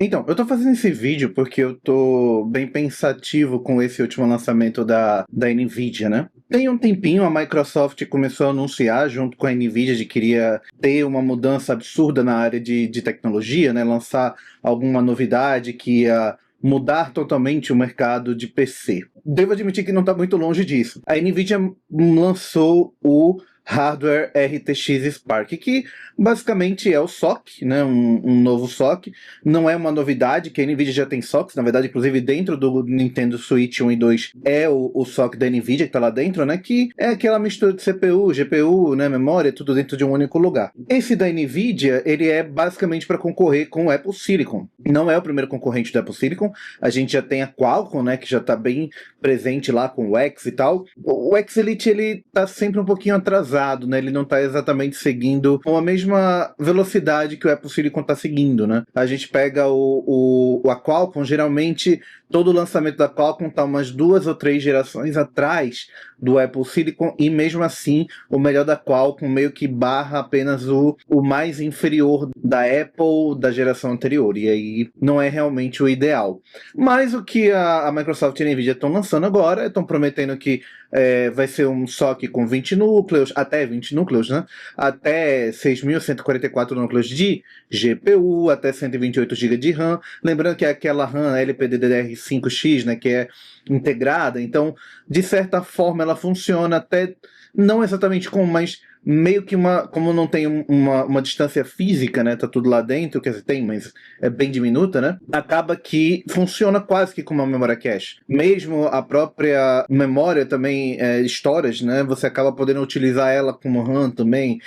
Então, eu tô fazendo esse vídeo porque eu tô bem pensativo com esse último lançamento da NVIDIA, né? Tem um tempinho a Microsoft começou a anunciar, junto com a NVIDIA, de que queria ter uma mudança absurda na área de tecnologia, né? Lançar alguma novidade que ia mudar totalmente o mercado de PC. Devo admitir que não está muito longe disso. A NVIDIA lançou o hardware RTX Spark, que basicamente é o SoC, né, um novo SoC. Não é uma novidade, que a NVIDIA já tem SoCs, na verdade, inclusive dentro do Nintendo Switch 1 e 2 é o SoC da NVIDIA que está lá dentro, né, que é aquela mistura de CPU, GPU, né, memória, tudo dentro de um único lugar. Esse da NVIDIA, ele é basicamente para concorrer com o Apple Silicon. Não é o primeiro concorrente do Apple Silicon, a gente já tem a Qualcomm, né, que já está bem presente lá com o X e tal. O X Elite, ele tá sempre um pouquinho atrasado, né? Ele não tá exatamente seguindo com a mesma velocidade que o Apple Silicon tá seguindo, né? A gente pega a Qualcomm, geralmente todo o lançamento da Qualcomm tá umas 2 ou 3 gerações atrás do Apple Silicon, e mesmo assim o melhor da Qualcomm meio que barra apenas o mais inferior da Apple da geração anterior, e aí não é realmente o ideal. Mas o que a Microsoft e a NVIDIA estão lançando agora, estão prometendo que vai ser um SoC com 20 núcleos, até 20 núcleos, né? Até 6.144 núcleos de GPU, até 128 GB de RAM. Lembrando que é aquela RAM LPDDR5X, né, que é integrada, então, de certa forma, ela funciona até, não exatamente como, mas meio que como não tem uma distância física, né, tá tudo lá dentro, quer dizer, tem, mas é bem diminuta, né, acaba que funciona quase que como uma memória cache. Mesmo a própria memória também, storage, né, você acaba podendo utilizar ela como RAM também,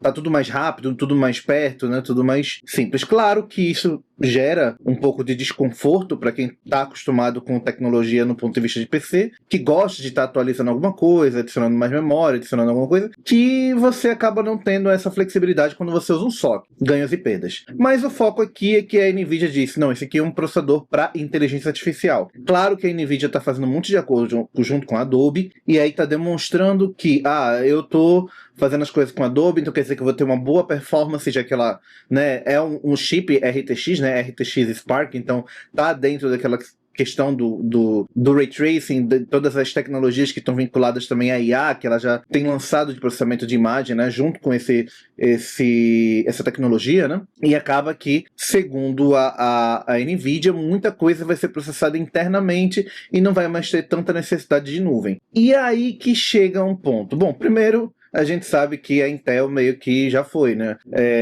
tá tudo mais rápido, tudo mais perto, né, tudo mais simples. Claro que isso gera um pouco de desconforto para quem está acostumado com tecnologia no ponto de vista de PC, que gosta de estar atualizando alguma coisa, adicionando mais memória, adicionando alguma coisa, que você acaba não tendo essa flexibilidade quando você usa um SoC, ganhos e perdas. Mas o foco aqui é que a NVIDIA disse, não, esse aqui é um processador para inteligência artificial. Claro que a NVIDIA está fazendo um monte de acordo junto com a Adobe, e aí está demonstrando que, eu estou fazendo as coisas com a Adobe, então quer dizer que eu vou ter uma boa performance, já que ela, né, é um chip RTX, né, RTX Spark, então tá dentro daquela questão do Ray Tracing, de todas as tecnologias que estão vinculadas também à IA, que ela já tem lançado de processamento de imagem, né, junto com essa tecnologia, né, e acaba que, segundo a NVIDIA, muita coisa vai ser processada internamente e não vai mais ter tanta necessidade de nuvem. E aí que chega um ponto. Bom, primeiro, a gente sabe que a Intel meio que já foi, né?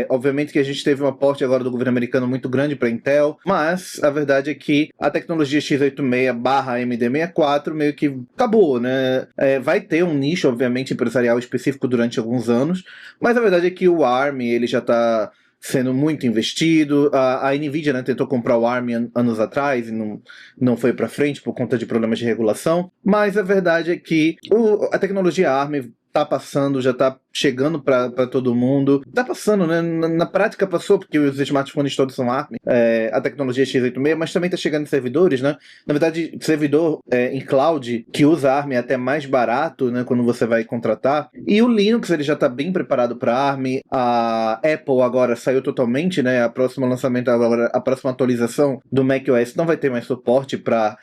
Obviamente que a gente teve um aporte agora do governo americano muito grande para a Intel, mas a verdade é que a tecnologia x86/AMD64 meio que acabou, né? Vai ter um nicho, obviamente, empresarial específico durante alguns anos, mas a verdade é que o ARM, ele já está sendo muito investido. A NVIDIA, né, tentou comprar o ARM anos atrás e não foi para frente por conta de problemas de regulação, mas a verdade é que a tecnologia ARM tá passando, já tá chegando para todo mundo. Tá passando, né? Na prática passou, porque os smartphones todos são ARM, a tecnologia x86, mas também tá chegando em servidores, né? Na verdade, servidor em cloud que usa ARM é até mais barato, né? Quando você vai contratar. E o Linux, ele já tá bem preparado para ARM. A Apple agora saiu totalmente, né? A próxima lançamento agora, a próxima atualização do macOS não vai ter mais suporte para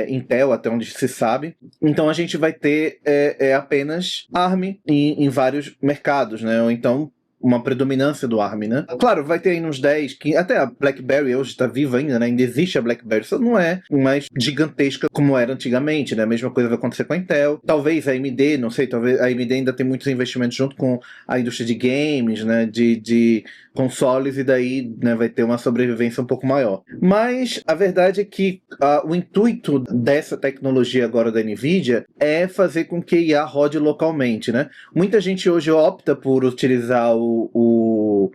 Intel, até onde se sabe. Então a gente vai ter apenas ARM em vários mercados, né? Ou então uma predominância do ARM, né? Claro, vai ter aí uns 10, que até a BlackBerry hoje está viva ainda, né? Ainda existe a BlackBerry, só não é mais gigantesca como era antigamente, né? A mesma coisa vai acontecer com a Intel. Talvez a AMD, não sei, talvez a AMD ainda tem muitos investimentos junto com a indústria de games, né? De consoles, e daí, né, vai ter uma sobrevivência um pouco maior. Mas a verdade é que o intuito dessa tecnologia agora da NVIDIA é fazer com que a IA rode localmente, né? Muita gente hoje opta por utilizar o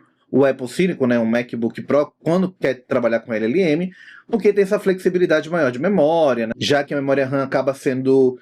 Apple Silicon, né, um MacBook Pro, quando quer trabalhar com LLM, porque tem essa flexibilidade maior de memória, né? Já que a memória RAM acaba sendo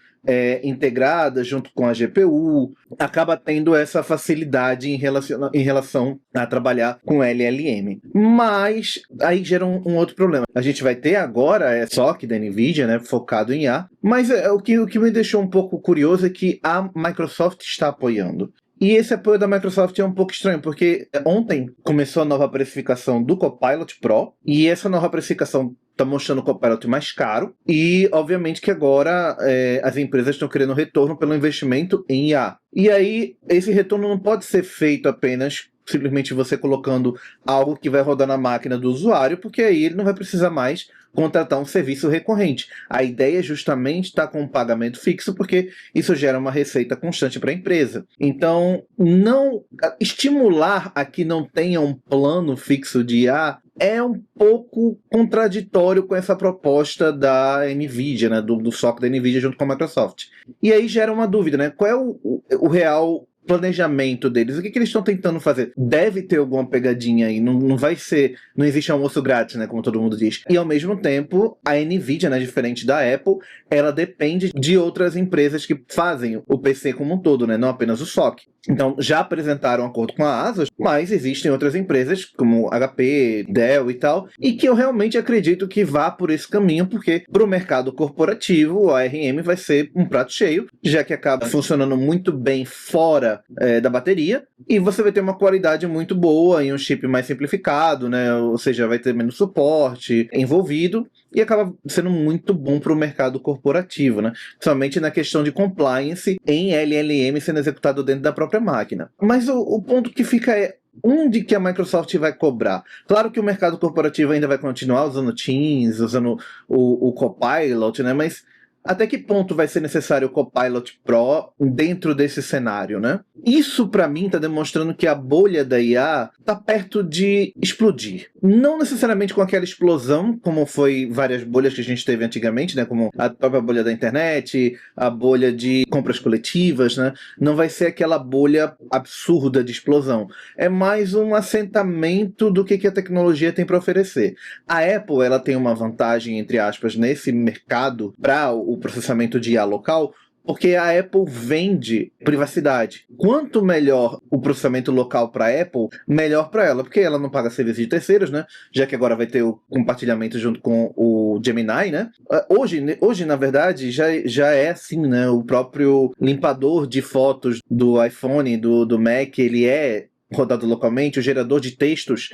integrada junto com a GPU, acaba tendo essa facilidade em relação a trabalhar com LLM. Mas aí gera um outro problema. A gente vai ter agora SoC da NVIDIA, né, focado em IA, mas o que me deixou um pouco curioso é que a Microsoft está apoiando. E esse apoio da Microsoft é um pouco estranho, porque ontem começou a nova precificação do Copilot Pro, e essa nova precificação está mostrando o Copilot mais caro, e obviamente que agora as empresas estão querendo retorno pelo investimento em IA. E aí, esse retorno não pode ser feito apenas simplesmente você colocando algo que vai rodar na máquina do usuário, porque aí ele não vai precisar mais contratar um serviço recorrente. A ideia é justamente estar com um pagamento fixo, porque isso gera uma receita constante para a empresa. Então, não estimular a que não tenha um plano fixo de IA é um pouco contraditório com essa proposta da NVIDIA, né, do SOC da NVIDIA junto com a Microsoft. E aí gera uma dúvida, né? Qual é o real planejamento deles? O que eles estão tentando fazer? Deve ter alguma pegadinha aí, não vai ser, não existe almoço grátis, né, como todo mundo diz. E ao mesmo tempo, a NVIDIA, né, diferente da Apple, ela depende de outras empresas que fazem o PC como um todo, né, não apenas o SOC. Então, já apresentaram um acordo com a ASUS, mas existem outras empresas, como HP, Dell e tal, e que eu realmente acredito que vá por esse caminho, porque para o mercado corporativo, a ARM vai ser um prato cheio, já que acaba funcionando muito bem fora da bateria, e você vai ter uma qualidade muito boa em um chip mais simplificado, né? Ou seja, vai ter menos suporte envolvido, e acaba sendo muito bom para o mercado corporativo, né? Somente na questão de compliance em LLM sendo executado dentro da própria máquina. Mas o ponto que fica é onde que a Microsoft vai cobrar? Claro que o mercado corporativo ainda vai continuar usando Teams, usando o Copilot, né? Mas até que ponto vai ser necessário o Copilot Pro dentro desse cenário, né? Isso, para mim, está demonstrando que a bolha da IA está perto de explodir. Não necessariamente com aquela explosão, como foi várias bolhas que a gente teve antigamente, né? Como a própria bolha da internet, a bolha de compras coletivas, né? Não vai ser aquela bolha absurda de explosão. É mais um assentamento do que a tecnologia tem para oferecer. A Apple, ela tem uma vantagem, entre aspas, nesse mercado para o processamento de IA local, porque a Apple vende privacidade. Quanto melhor o processamento local para a Apple, melhor para ela, porque ela não paga serviço de terceiros, né? Já que agora vai ter o compartilhamento junto com o Gemini, né? Hoje na verdade, já é assim, né? O próprio limpador de fotos do iPhone, do Mac, ele é rodado localmente, o gerador de textos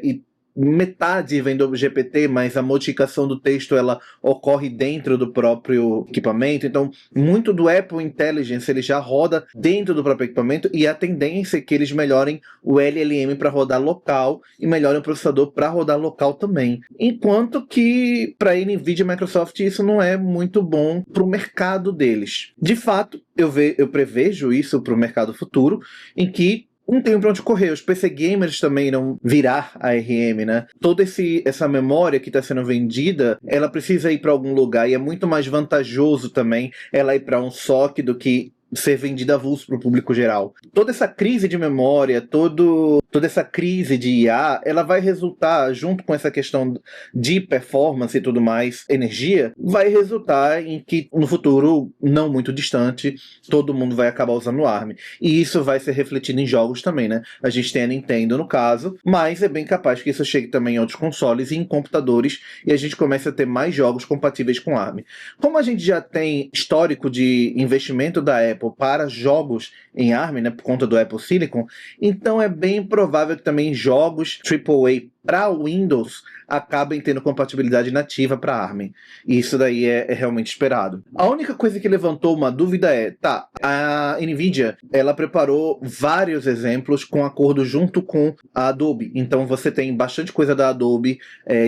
e metade vem do GPT, mas a modificação do texto ela ocorre dentro do próprio equipamento. Então, muito do Apple Intelligence ele já roda dentro do próprio equipamento, e a tendência é que eles melhorem o LLM para rodar local e melhorem o processador para rodar local também. Enquanto que para a NVIDIA e Microsoft isso não é muito bom para o mercado deles. De fato, eu prevejo isso para o mercado futuro, em que não tem pra onde correr. Os PC gamers também irão virar ARM, né? Toda essa memória que está sendo vendida, ela precisa ir para algum lugar, e é muito mais vantajoso também ela ir para um SOC do que ser vendida avulso para o público geral. Toda essa crise de memória, toda essa crise de IA, ela vai resultar, junto com essa questão de performance e tudo mais, energia, vai resultar em que no futuro, não muito distante, todo mundo vai acabar usando ARM. E isso vai ser refletido em jogos também, né? A gente tem a Nintendo no caso, mas é bem capaz que isso chegue também em outros consoles e em computadores, e a gente comece a ter mais jogos compatíveis com ARM. Como a gente já tem histórico de investimento da Apple para jogos em ARM, né, por conta do Apple Silicon, então é bem provável que também jogos AAA para Windows acabem tendo compatibilidade nativa para ARM. E isso daí é realmente esperado. A única coisa que levantou uma dúvida a NVIDIA, ela preparou vários exemplos com acordo junto com a Adobe. Então você tem bastante coisa da Adobe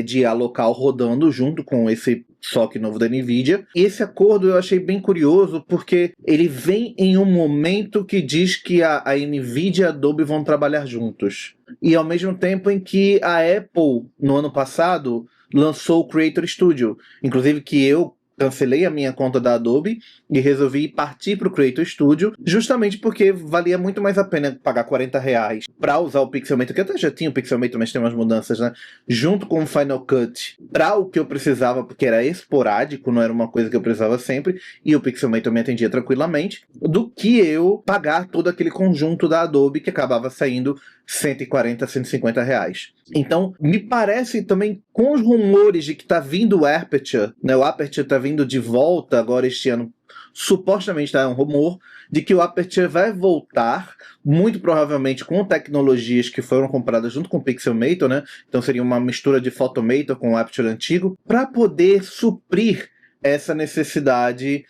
de IA local rodando junto com esse SOC novo da NVIDIA. E esse acordo eu achei bem curioso, porque ele vem em um momento que diz que a NVIDIA e a Adobe vão trabalhar juntos. E ao mesmo tempo em que a Apple, no ano passado, lançou o Creator Studio. Inclusive que eu cancelei a minha conta da Adobe e resolvi partir para o Creator Studio, justamente porque valia muito mais a pena pagar R$40 para usar o Pixelmator, que até já tinha o Pixelmator, mas tem umas mudanças, né? Junto com o Final Cut, para o que eu precisava, porque era esporádico, não era uma coisa que eu precisava sempre, e o Pixelmator me atendia tranquilamente, do que eu pagar todo aquele conjunto da Adobe que acabava saindo R$140, R$150. Então, me parece também, com os rumores de que tá vindo o Aperture, né? O Aperture tá vindo de volta agora este ano supostamente tá um rumor de que o Aperture vai voltar, muito provavelmente com tecnologias que foram compradas junto com o Pixelmator, né? Então seria uma mistura de Photomator com o Aperture antigo, para poder suprir essa necessidade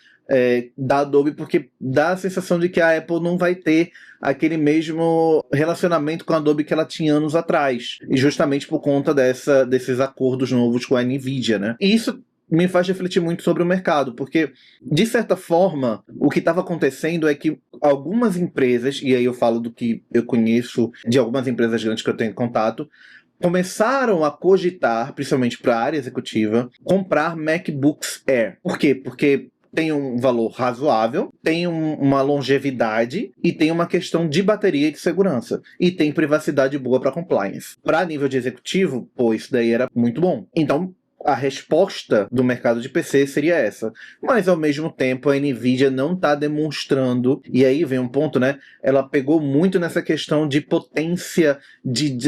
da Adobe, porque dá a sensação de que a Apple não vai ter aquele mesmo relacionamento com a Adobe que ela tinha anos atrás, e justamente por conta desses acordos novos com a Nvidia, né? E isso me faz refletir muito sobre o mercado, porque, de certa forma, o que estava acontecendo é que algumas empresas, e aí eu falo do que eu conheço de algumas empresas grandes que eu tenho contato, começaram a cogitar, principalmente para a área executiva, comprar MacBooks Air. Por quê? Porque tem um valor razoável, tem uma longevidade e tem uma questão de bateria e de segurança. E tem privacidade boa para compliance. Para nível de executivo, pô, isso daí era muito bom. Então, a resposta do mercado de PC seria essa. Mas, ao mesmo tempo, a Nvidia não está demonstrando, e aí vem um ponto, né? Ela pegou muito nessa questão de potência,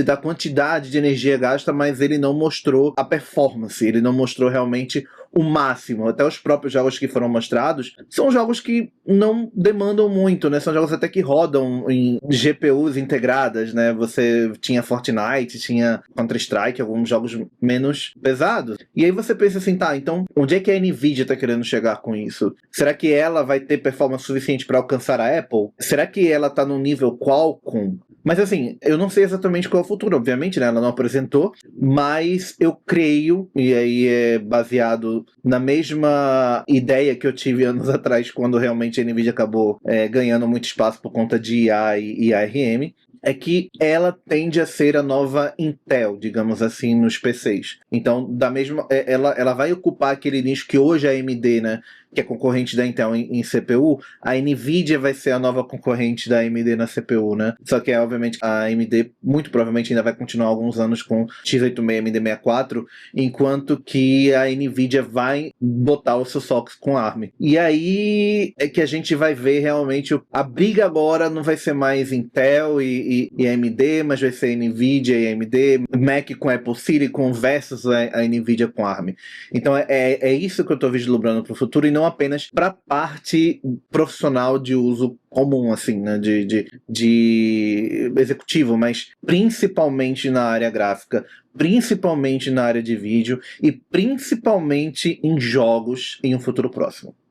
da quantidade de energia gasta, mas ele não mostrou a performance, ele não mostrou realmente o máximo. Até os próprios jogos que foram mostrados são jogos que não demandam muito, né? São jogos até que rodam em GPUs integradas, né? Você tinha Fortnite, tinha Counter-Strike, alguns jogos menos pesados. E aí você pensa assim, tá, então onde é que a Nvidia tá querendo chegar com isso? Será que ela vai ter performance suficiente para alcançar a Apple? Será que ela tá no nível Qualcomm? Mas assim, eu não sei exatamente qual é o futuro, obviamente, né? Ela não apresentou, mas eu creio, e aí é baseado na mesma ideia que eu tive anos atrás, quando realmente a Nvidia acabou ganhando muito espaço por conta de IA e ARM, é que ela tende a ser a nova Intel, digamos assim, nos PCs. Então, ela vai ocupar aquele nicho que hoje a AMD, né, que é concorrente da Intel em CPU, a Nvidia vai ser a nova concorrente da AMD na CPU, né? Só que, obviamente, a AMD muito provavelmente ainda vai continuar alguns anos com x86 AMD64, enquanto que a Nvidia vai botar o seu socket com ARM. E aí é que a gente vai ver realmente a briga agora não vai ser mais Intel e AMD, mas vai ser Nvidia e AMD, Mac com Apple Silicon versus a Nvidia com ARM. Então é isso que eu estou vislumbrando para o futuro, e não apenas para a parte profissional de uso comum, assim, né, de executivo, mas principalmente na área gráfica, principalmente na área de vídeo e principalmente em jogos em um futuro próximo.